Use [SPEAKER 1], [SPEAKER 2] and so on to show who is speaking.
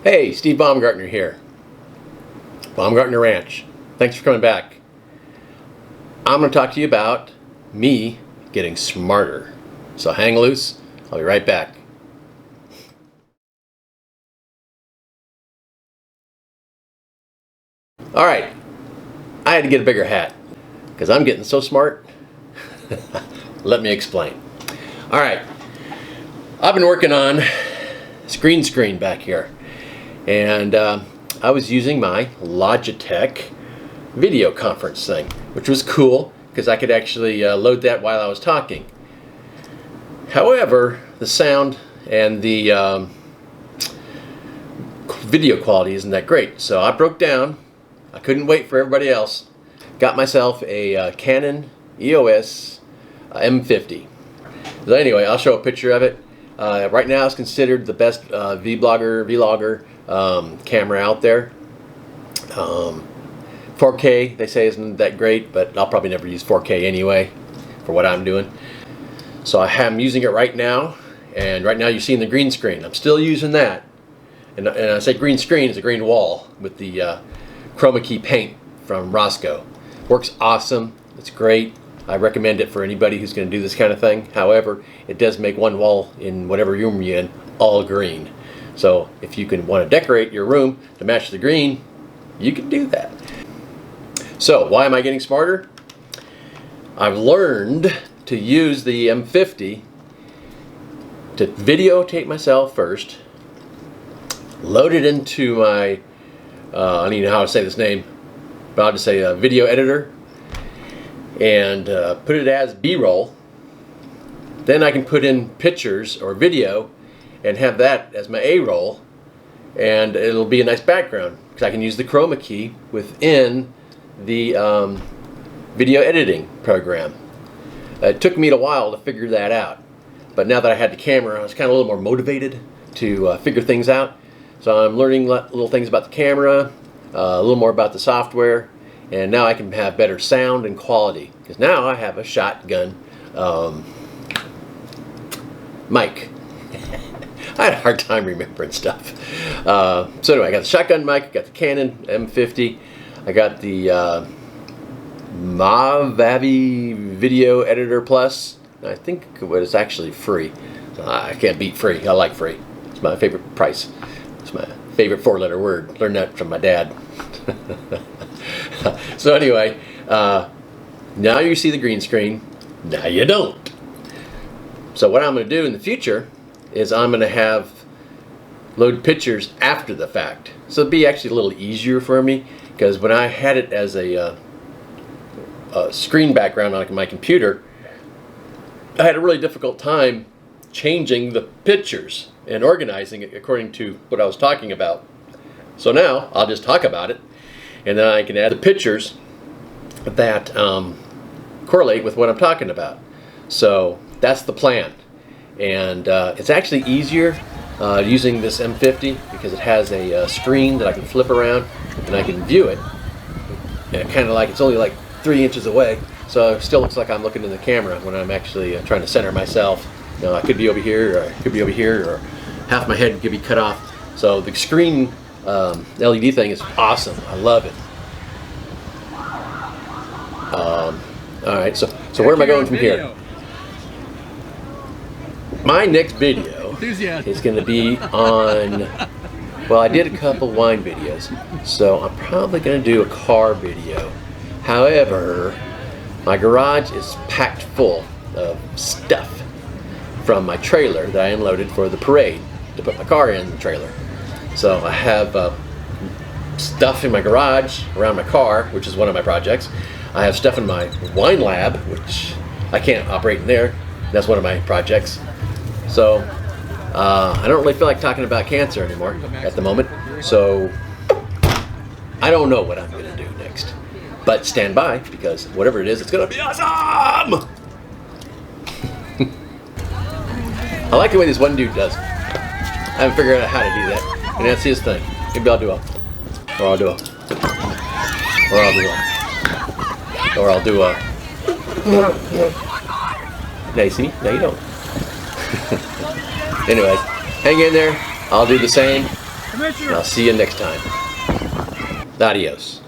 [SPEAKER 1] Hey, Steve Baumgartner here. Baumgartner Ranch. Thanks for coming back. I'm going to talk to you about me getting smarter. So hang loose. I'll be right back. All right. I had to get a bigger hat because I'm getting so smart. Let me explain. All right. I've been working on this green screen back here. And I was using my Logitech video conference thing, which was cool because I could actually load that while I was talking. However, the sound and the video quality isn't that great. So I broke down. I couldn't wait for everybody else. Got myself a Canon EOS M50. So anyway, I'll show a picture of it. Right now it's considered the best vlogger camera out there. 4K they say isn't that great, but I'll probably never use 4K anyway for what I'm doing. So I'm using it right now, and right now you're seeing the green screen. I'm still using that, and I say green screen is a green wall with the chroma key paint from Roscoe. Works awesome. It's great. I recommend it for anybody who's going to do this kind of thing. However, it does make one wall in whatever room you're in all green. So if you can want to decorate your room to match the green, you can do that. So why am I getting smarter? I've learned to use the M50 to videotape myself first, load it into my, I don't even know how to say this name, but I'll just say a video editor, and put it as B-roll. Then I can put in pictures or video and have that as my A-roll, and it'll be a nice background because I can use the chroma key within the video editing program. It took me a while to figure that out, but now that I had the camera, I was kind of a little more motivated to figure things out. So I'm learning little things about the camera, a little more about the software, and now I can have better sound and quality because now I have a shotgun mic. I had a hard time remembering stuff. So anyway, I got the shotgun mic, I got the Canon M50, I got the Movavi Video Editor Plus. I think it was actually free. I can't beat free. I like free. It's my favorite price. It's my favorite four-letter word. Learned that from my dad. So anyway, now you see the green screen. Now you don't. So what I'm going to do in the future is I'm going to have load pictures after the fact. So it'll be actually a little easier for me because when I had it as a screen background on my computer, I had a really difficult time changing the pictures and organizing it according to what I was talking about. So now I'll just talk about it, and then I can add the pictures that correlate with what I'm talking about. So that's the plan. And it's actually easier using this M50 because it has a screen that I can flip around and I can view it. And kind of like it's only like 3 inches away, so it still looks like I'm looking in the camera when I'm actually trying to center myself. You know, I could be over here, or I could be over here, or half my head could be cut off. So the screen LED thing is awesome. I love it. All right, so where am I going from here? My next video is going to be on, well, I did a couple wine videos, so I'm probably going to do a car video. However, my garage is packed full of stuff from my trailer that I unloaded for the parade to put my car in the trailer. So I have stuff in my garage around my car, which is one of my projects. I have stuff in my wine lab, which I can't operate in there. That's one of my projects. So I don't really feel like talking about cancer anymore at the moment. So I don't know what I'm going to do next. But stand by, because whatever it is, it's going to be awesome! I like the way this one dude does. I haven't figured out how to do that. And that's his thing. Maybe I'll do a... Or I'll do a... Or I'll do a... Or I'll do a... Now you see? No, you don't. Anyways, hang in there. I'll do the same. And I'll see you next time. Adios.